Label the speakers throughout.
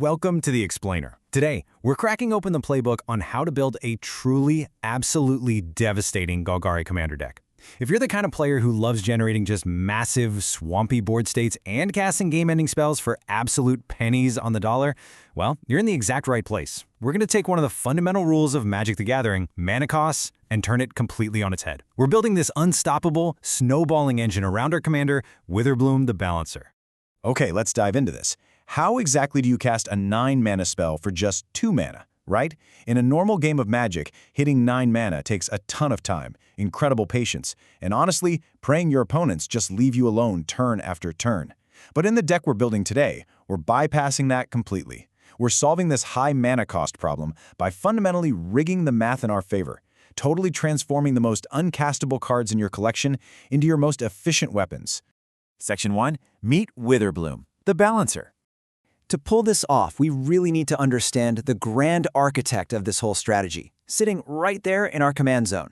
Speaker 1: welcome to The Explainer. Today, we're cracking open the playbook on how to build a truly, absolutely devastating Golgari commander deck. If you're the kind of player who loves generating just massive, swampy board states and casting game-ending spells for absolute pennies on the dollar, well, you're in the exact right place. We're going to take one of the fundamental rules of Magic the Gathering, mana costs, and turn it completely on its head. We're building this unstoppable, snowballing engine around our commander, Witherbloom the Balancer.
Speaker 2: Okay, let's dive into this. How exactly do you cast a 9-mana spell for just 2 mana, right? In a normal game of Magic, hitting 9 mana takes a ton of time, incredible patience, and honestly, praying your opponents just leave you alone turn after turn. But in the deck we're building today, we're bypassing that completely. We're solving this high mana cost problem by fundamentally rigging the math in our favor, totally transforming the most uncastable cards in your collection into your most efficient weapons.
Speaker 3: Section 1. Meet Witherbloom, the Balancer. To pull this off, we really need to understand the grand architect of this whole strategy, sitting right there in our command zone.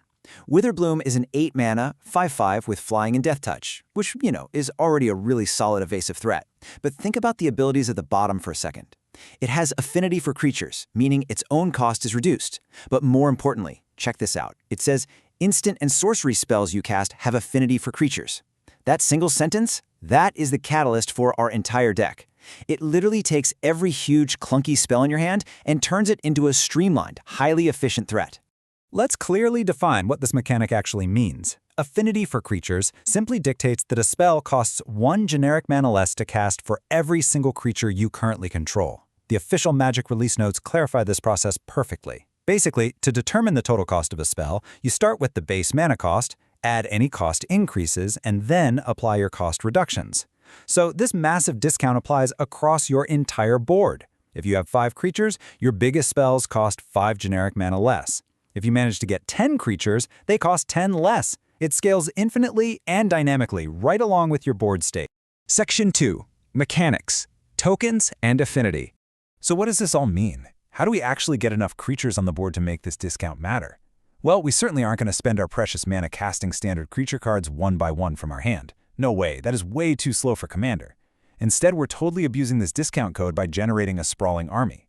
Speaker 3: Witherbloom is an 8-mana, 5/5 with flying and death touch, which, is already a really solid evasive threat. But think about the abilities at the bottom for a second. It has affinity for creatures, meaning its own cost is reduced. But more importantly, check this out. It says, instant and sorcery spells you cast have affinity for creatures. That single sentence, that is the catalyst for our entire deck. It literally takes every huge, clunky spell in your hand and turns it into a streamlined, highly efficient threat.
Speaker 4: Let's clearly define what this mechanic actually means. Affinity for creatures simply dictates that a spell costs 1 generic mana less to cast for every single creature you currently control. The official Magic release notes clarify this process perfectly. Basically, to determine the total cost of a spell, you start with the base mana cost, add any cost increases, and then apply your cost reductions. So this massive discount applies across your entire board. If you have 5 creatures, your biggest spells cost 5 generic mana less. If you manage to get 10 creatures, they cost 10 less. It scales infinitely and dynamically right along with your board state. Section 2. Mechanics, Tokens, and Affinity. So what does this all mean? How do we actually get enough creatures on the board to make this discount matter? Well, we certainly aren't going to spend our precious mana casting standard creature cards one by one from our hand. No way, that is way too slow for Commander. Instead, we're totally abusing this discount code by generating a sprawling army.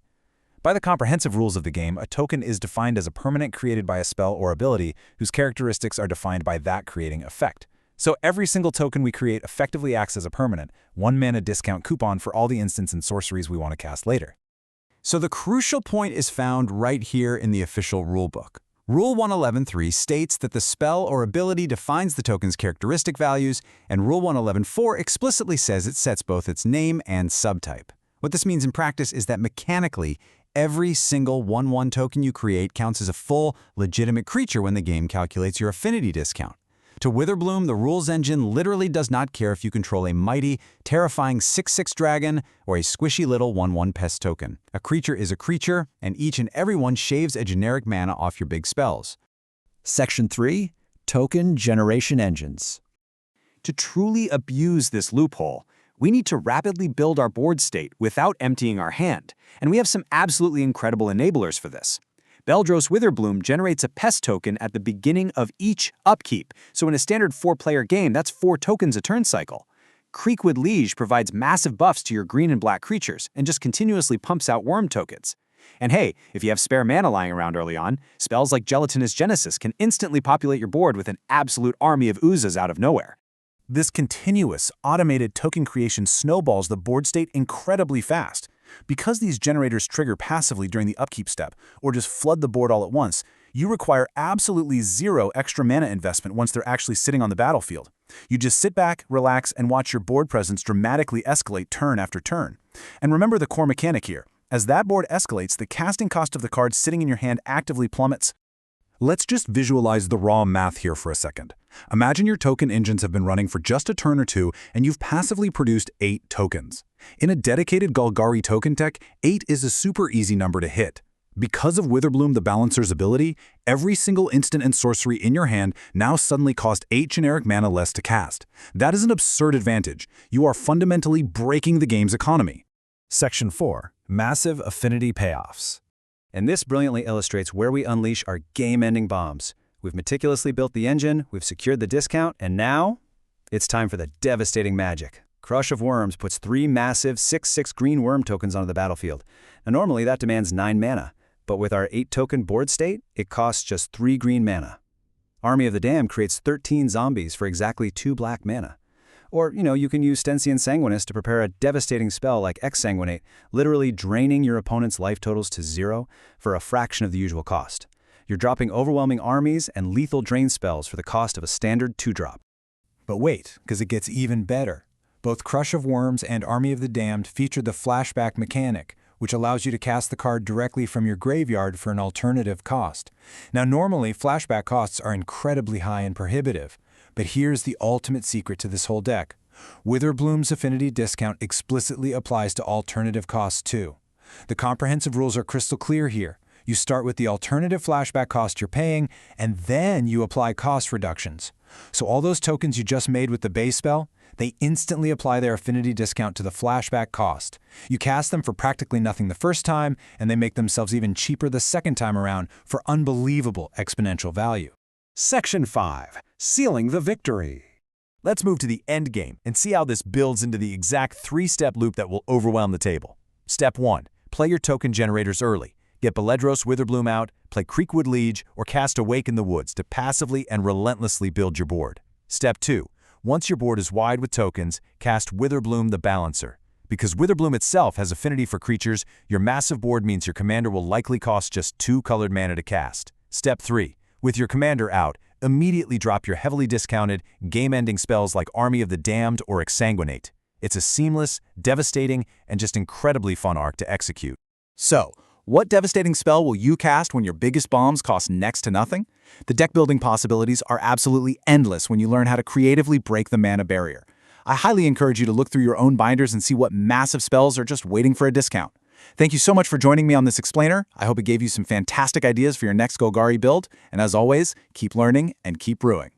Speaker 4: By the comprehensive rules of the game, a token is defined as a permanent created by a spell or ability whose characteristics are defined by that creating effect. So every single token we create effectively acts as a permanent, 1-mana discount coupon for all the instants and sorceries we want to cast later.
Speaker 1: So the crucial point is found right here in the official rulebook. Rule 111.3 states that the spell or ability defines the token's characteristic values, and Rule 111.4 explicitly says it sets both its name and subtype. What this means in practice is that mechanically, every single 1/1 token you create counts as a full, legitimate creature when the game calculates your affinity discount. To Witherbloom, the rules engine literally does not care if you control a mighty, terrifying 6/6 dragon or a squishy little 1/1 pest token. A creature is a creature, and each and every one shaves a generic mana off your big spells.
Speaker 3: Section 3. Token Generation Engines. To truly abuse this loophole, we need to rapidly build our board state without emptying our hand, and we have some absolutely incredible enablers for this. Beldros Witherbloom generates a pest token at the beginning of each upkeep, so in a standard 4-player game, that's 4 tokens a turn cycle. Creekwood Liege provides massive buffs to your green and black creatures and just continuously pumps out worm tokens. And hey, if you have spare mana lying around early on, spells like Gelatinous Genesis can instantly populate your board with an absolute army of oozes out of nowhere.
Speaker 2: This continuous, automated token creation snowballs the board state incredibly fast. Because these generators trigger passively during the upkeep step, or just flood the board all at once, you require absolutely 0 extra mana investment once they're actually sitting on the battlefield. You just sit back, relax, and watch your board presence dramatically escalate turn after turn. And remember the core mechanic here. As that board escalates, the casting cost of the cards sitting in your hand actively plummets. Let's just visualize the raw math here for a second. Imagine your token engines have been running for just a turn or two, and you've passively produced 8 tokens. In a dedicated Golgari token deck, 8 is a super easy number to hit. Because of Witherbloom the Balancer's ability, every single instant and sorcery in your hand now suddenly cost 8 generic mana less to cast. That is an absurd advantage. You are fundamentally breaking the game's economy.
Speaker 4: Section 4. Massive Affinity Payoffs.
Speaker 1: And this brilliantly illustrates where we unleash our game-ending bombs. We've meticulously built the engine, we've secured the discount, and now it's time for the devastating magic.
Speaker 3: Crush of Wurms puts 3 massive 6/6 green worm tokens onto the battlefield. Now normally that demands 9 mana, but with our 8-token board state, it costs just 3 green mana. Army of the Damned creates 13 zombies for exactly 2 black mana. Or, you can use Stensian Sanguinist to prepare a devastating spell like Exsanguinate, literally draining your opponent's life totals to 0 for a fraction of the usual cost. You're dropping overwhelming armies and lethal drain spells for the cost of a standard 2-drop.
Speaker 4: But wait, because it gets even better. Both Crush of Wurms and Army of the Damned feature the flashback mechanic, which allows you to cast the card directly from your graveyard for an alternative cost. Now normally, flashback costs are incredibly high and prohibitive, but here's the ultimate secret to this whole deck. Witherbloom's Affinity discount explicitly applies to alternative costs too. The comprehensive rules are crystal clear here. You start with the alternative flashback cost you're paying, and then you apply cost reductions. So all those tokens you just made with the base spell, they instantly apply their affinity discount to the flashback cost. You cast them for practically nothing the first time, and they make themselves even cheaper the second time around for unbelievable exponential value.
Speaker 2: Section 5. Sealing the Victory.
Speaker 5: Let's move to the end game and see how this builds into the exact 3-step loop that will overwhelm the table. Step 1. Play your token generators early. Get Beledros Witherbloom out, play Creekwood Liege, or cast Awake in the Woods to passively and relentlessly build your board. Step 2. Once your board is wide with tokens, cast Witherbloom the Balancer. Because Witherbloom itself has affinity for creatures, your massive board means your commander will likely cost just 2 colored mana to cast. Step 3. With your commander out, immediately drop your heavily discounted, game-ending spells like Army of the Damned or Exsanguinate. It's a seamless, devastating, and just incredibly fun arc to execute.
Speaker 2: So, what devastating spell will you cast when your biggest bombs cost next to nothing? The deck-building possibilities are absolutely endless when you learn how to creatively break the mana barrier. I highly encourage you to look through your own binders and see what massive spells are just waiting for a discount. Thank you so much for joining me on this explainer. I hope it gave you some fantastic ideas for your next Golgari build, and as always, keep learning and keep brewing.